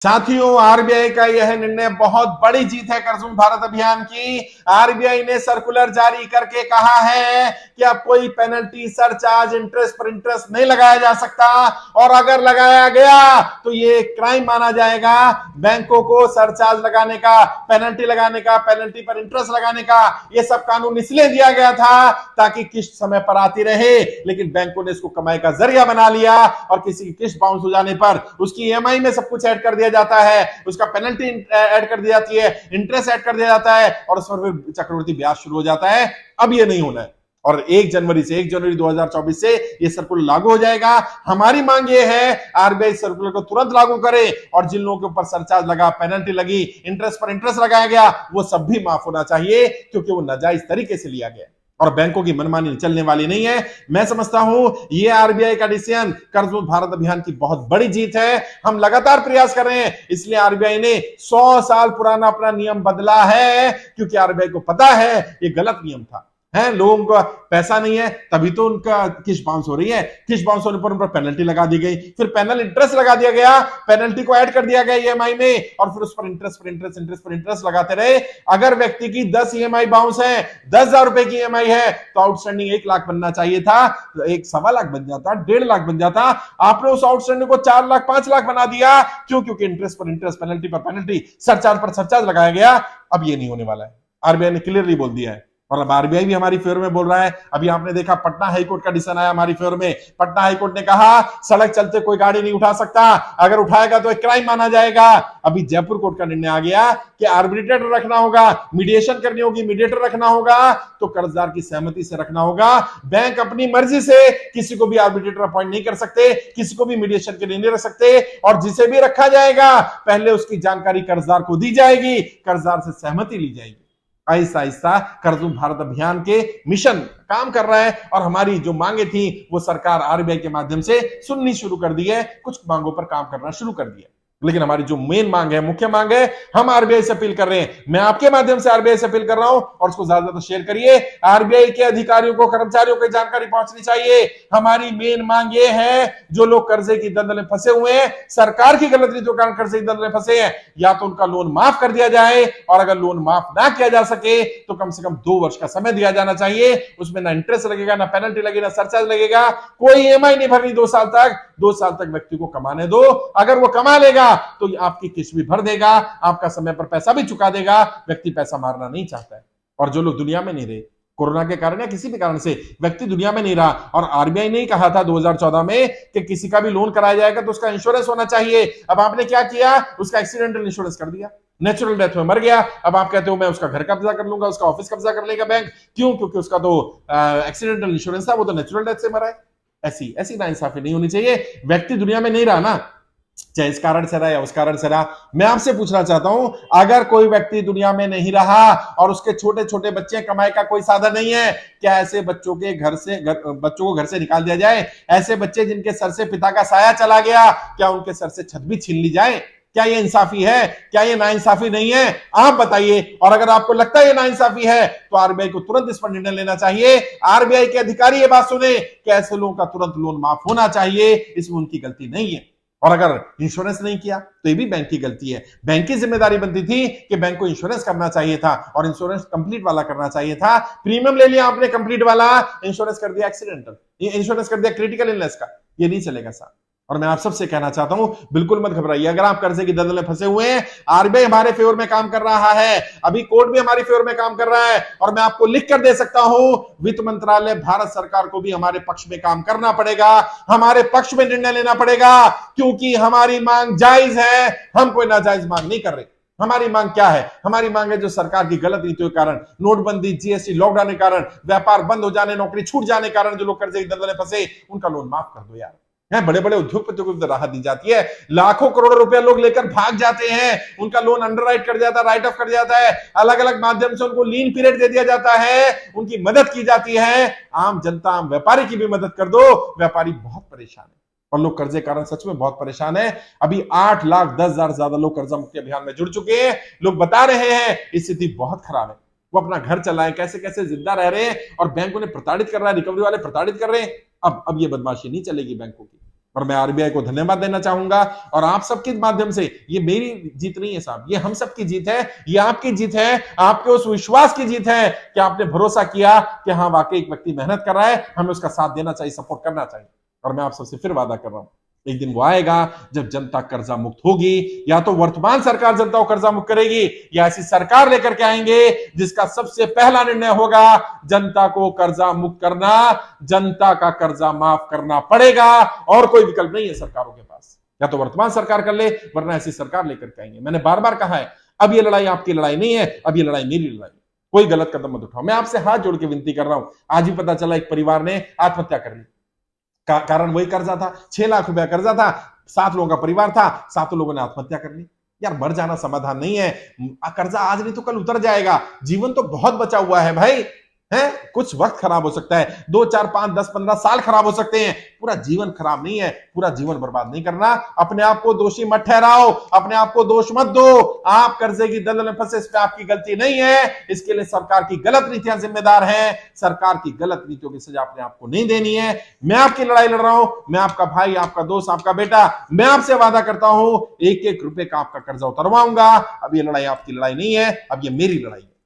साथियों, आरबीआई का यह निर्णय बहुत बड़ी जीत है कर्ज मुक्त भारत अभियान की। आरबीआई ने सर्कुलर जारी करके कहा है कि अब कोई पेनल्टी, सरचार्ज, इंटरेस्ट पर इंटरेस्ट नहीं लगाया जा सकता, और अगर लगाया गया तो ये क्राइम माना जाएगा। बैंकों को सरचार्ज लगाने का, पेनल्टी लगाने का, पेनल्टी पर इंटरेस्ट लगाने का ये सब कानून इसलिए दिया गया था ताकि किस्त समय पर आती रहे, लेकिन बैंकों ने इसको कमाई का जरिया बना लिया और किसी की किस्त बाउंस हो जाने पर उसकी ईएमआई में सब कुछ ऐड कर दिया जाता है, उसका पेनल्टी ऐड कर दी जाती है, इंटरेस्ट ऐड कर दिया जाता है, और उस पर फिर चक्रवृद्धि ब्याज शुरू हो जाता है। अब ये नहीं होना है, और 1 जनवरी 2024 से ये सर्कुलर लागू हो जाएगा। हमारी मांग ये है आरबीआई सर्कुलर को तुरंत लागू करे, और जिन लोगों के ऊपर सरचार्ज लगा, पेनल्टी लगी, इंटरेस्ट पर इंटरेस्ट लगाया गया, वो सब भी माफ होना चाहिए, क्योंकि वो नाजायज तरीके से लिया गया और बैंकों की मनमानी चलने वाली नहीं है। मैं समझता हूं ये आरबीआई का डिसीजन कर्ज मुक्त भारत अभियान की बहुत बड़ी जीत है। हम लगातार प्रयास कर रहे हैं, इसलिए आरबीआई ने 100 साल पुराना अपना नियम बदला है, क्योंकि आरबीआई को पता है ये गलत नियम था। लोगों को पैसा नहीं है तभी तो उनका किस्त बाउंस हो रही है, किस्त बाउंस होने पर उन पर पेनल्टी लगा दी गई, फिर पेनल इंटरेस्ट लगा दिया गया, पेनल्टी को ऐड कर दिया गया ईएमआई में, और फिर उस पर इंटरेस्ट लगाते रहे। अगर व्यक्ति की 10 ईएमआई बाउंस है, 10,000 रुपए की ईएमआई है, तो आउटस्टैंडिंग 1 लाख बनना चाहिए था, 1.25 लाख बन जाता, 1.5 लाख बन जाता। आपने उस आउटस्टैंडिंग को 4 लाख 5 लाख बना दिया। क्यों? क्योंकि इंटरेस्ट पर इंटरेस्ट, पेनल्टी पर पेनल्टी, सरचार्ज पर सरचार्ज लगाया गया। अब ये नहीं होने वाला है, आरबीआई ने क्लियरली बोल दिया है, और अब आरबीआई भी हमारी फेवर में बोल रहा है। अभी आपने देखा पटना हाईकोर्ट का डिसीजन आया हमारी फेवर में। पटना हाईकोर्ट ने कहा सड़क चलते कोई गाड़ी नहीं उठा सकता, अगर उठाएगा तो एक क्राइम माना जाएगा। अभी जयपुर कोर्ट का निर्णय आ गया कि आर्बिट्रेटर रखना होगा, मीडिएशन करनी होगी, मीडिएटर रखना होगा, तो कर्जदार की सहमति से रखना होगा। बैंक अपनी मर्जी से किसी को भी आर्बिट्रेटर अपॉइंट नहीं कर सकते, किसी को भी मीडिएशन के लिए नहीं रख सकते, और जिसे भी रखा जाएगा पहले उसकी जानकारी कर्जदार को दी जाएगी, कर्जदार से सहमति ली जाएगी। आहिस्ता आहिस्ता कर्ज मुक्त भारत अभियान के मिशन काम कर रहा है, और हमारी जो मांगे थी वो सरकार आरबीआई के माध्यम से सुननी शुरू कर दी है, कुछ मांगों पर काम करना शुरू कर दिया। लेकिन हमारी जो मेन मांग है, मुख्य मांग है, हम आरबीआई से अपील कर रहे हैं, मैं आपके माध्यम से आरबीआई से अपील कर रहा हूं, और उसको ज्यादा ज्यादा शेयर करिए। आरबीआई के अधिकारियों को, कर्मचारियों को जानकारी पहुंचनी चाहिए। हमारी मेन मांग ये है, जो लोग कर्जे की दलदल में फंसे हुए हैं, सरकार की गलत नीतियों के कारण कर्जे की दलदल में फंसे हैं, या तो उनका लोन माफ कर दिया जाए, और अगर लोन माफ ना किया जा सके तो कम से कम 2 वर्ष का समय दिया जाना चाहिए। उसमें ना इंटरेस्ट लगेगा, ना पेनल्टी लगेगी, ना सरचार्ज लगेगा, कोई ईएमआई नहीं भरनी 2 साल तक। 2 साल तक व्यक्ति को कमाने दो, अगर वो कमा लेगा तो आपकी किस्त भी भर देगा, आपका समय पर पैसा भी चुका देगा। व्यक्ति पैसा मारना नहीं चाहता है, और जो लोग दुनिया में नहीं रहे कोरोना के कारण या किसी भी कारण से, व्यक्ति दुनिया में नहीं रहा, और आरबीआई ने ही कहा था 2014 में कि किसी का भी लोन कराया जाएगा तो उसका इंश्योरेंस होना चाहिए। अब आपने क्या किया? उसका एक्सीडेंटल इंश्योरेंस कर दिया, नेचुरल डेथ में मर गया, अब आप कहते हो मैं उसका घर कब्जा कर लूंगा, उसका ऑफिस कब्जा कर लेगा बैंक। क्यों? क्योंकि उसका तो एक्सीडेंटल इंश्योरेंस था, वो तो नेचुरल डेथ से मरा है। ऐसी नाइंसाफी नहीं होनी चाहिए। व्यक्ति दुनिया में नहीं रहा ना, चाहे इस कारण से रहा या उस कारण से रहा। मैं आपसे पूछना चाहता हूं, अगर कोई व्यक्ति दुनिया में नहीं रहा और उसके छोटे छोटे बच्चे, कमाई का कोई साधन नहीं है, क्या ऐसे बच्चों को घर से निकाल दिया जाए? ऐसे बच्चे जिनके सर से पिता का साया चला गया, क्या उनके सर से छत भी छीन ली जाए? क्या ये इंसाफी है? क्या ये नाइंसाफी नहीं है? आप बताइए। और अगर आपको लगता है ये नाइंसाफी है तो आरबीआई को तुरंत इस पर निर्णय लेना चाहिए। आरबीआई के अधिकारी ये बात सुने कि ऐसे लोगों का तुरंत लोन माफ होना चाहिए, इसमें उनकी गलती नहीं है। और अगर इंश्योरेंस नहीं किया तो ये भी बैंक की गलती है। बैंक की जिम्मेदारी बनती थी कि बैंक को इंश्योरेंस करना चाहिए था, और इंश्योरेंस कंप्लीट वाला करना चाहिए था। प्रीमियम ले लिया आपने कंप्लीट वाला, इंश्योरेंस कर दिया एक्सीडेंटल, इंश्योरेंस कर दिया क्रिटिकल इलनेस का। ये नहीं चलेगा साहब। और मैं आप सबसे कहना चाहता हूं, बिल्कुल मत घबराइए। अगर आप कर्जे की दलदल में फंसे हुए हैं, आरबीआई हमारे फेवर में काम कर रहा है, अभी कोर्ट भी हमारी फेवर में काम कर रहा है, और मैं आपको लिख कर दे सकता हूं, वित्त मंत्रालय, भारत सरकार को भी हमारे पक्ष में काम करना पड़ेगा, हमारे पक्ष में निर्णय लेना पड़ेगा, क्योंकि हमारी मांग जायज है। हम कोई नाजायज मांग नहीं कर रहे। हमारी मांग क्या है? हमारी मांग है जो सरकार की गलत नीतियों के कारण, नोटबंदी, जीएसटी, लॉकडाउन के कारण, व्यापार बंद हो जाने, नौकरी छूट जाने के कारण जो लोग कर्जे की दलदल में फंसे, उनका लोन माफ कर दो यार। बड़े बड़े उद्योगपतियों को राहत दी जाती है, लाखों करोड़ों रुपया लोग लेकर भाग जाते हैं, उनका लोन अंडरराइट कर जाता है, राइट ऑफ कर जाता है, अलग अलग माध्यम से उनको लीन पीरियड दे दिया जाता है, उनकी मदद की जाती है। आम जनता, आम व्यापारी की भी मदद कर दो। व्यापारी बहुत परेशान है, और लोग कर्जे कारण सच में बहुत परेशान है। अभी 8,10,000 ज्यादा लोग कर्जा मुक्ति अभियान में जुड़ चुके हैं। लोग बता रहे हैं स्थिति बहुत खराब है, वो अपना घर चलाएं, कैसे कैसे जिंदा रह रहे हैं, और बैंक उन्हें प्रताड़ित कर रहा है, रिकवरी वाले प्रताड़ित कर रहे हैं। अब ये बदमाशी नहीं चलेगी बैंकों की। और मैं आरबीआई को धन्यवाद देना चाहूंगा। और आप सबके माध्यम से, ये मेरी जीत नहीं है साहब, ये हम सबकी जीत है, ये आपकी जीत है, आपके उस विश्वास की जीत है कि आपने भरोसा किया कि हाँ वाकई एक व्यक्ति मेहनत कर रहा है, हमें उसका साथ देना चाहिए, सपोर्ट करना चाहिए। और मैं आप सबसे फिर वादा कर रहा हूं, एक दिन वो आएगा जब जनता कर्जा मुक्त होगी, या तो वर्तमान सरकार जनता को कर्जा मुक्त करेगी, या ऐसी सरकार लेकर के आएंगे जिसका सबसे पहला निर्णय होगा जनता को कर्जा मुक्त करना, जनता का कर्जा माफ करना पड़ेगा, और कोई विकल्प नहीं है सरकारों के पास। या तो वर्तमान सरकार कर ले, वरना ऐसी सरकार लेकर के आएंगे। मैंने बार बार कहा है, अब ये लड़ाई आपकी लड़ाई नहीं है, अब ये लड़ाई मेरी लड़ाई। कोई गलत कदम मत उठाओ। मैं आपसे हाथ जोड़ के विनती कर रहा हूं, आज ही पता चला एक परिवार ने आत्महत्या कर ली, कारण वही कर्जा था, 6 लाख रुपया कर्जा था, 7 लोगों का परिवार था, 7 लोगों ने आत्महत्या कर ली। यार मर जाना समाधान नहीं है, कर्जा आज नहीं तो कल उतर जाएगा, जीवन तो बहुत बचा हुआ है भाई, है कुछ वक्त खराब हो सकता है, 2 4 5 10 15 साल खराब हो सकते हैं, पूरा जीवन खराब नहीं है, पूरा जीवन बर्बाद नहीं करना। अपने आप को दोषी मत ठहराओ, अपने आप को दोष मत दो, आप कर्जे की दलदल में फंसे, इस पे आपकी गलती नहीं है, इसके लिए सरकार की गलत नीतियां जिम्मेदार हैं, सरकार की गलत नीतियों की सजा अपने आप को नहीं देनी है। मैं आपकी लड़ाई लड़ रहा हूं, मैं आपका भाई, आपका दोस्त, आपका बेटा, मैं आपसे वादा करता हूं 1-1 रुपए का आपका कर्जा उतरवाऊंगा। अब ये लड़ाई आपकी लड़ाई नहीं है, अब ये मेरी लड़ाई है।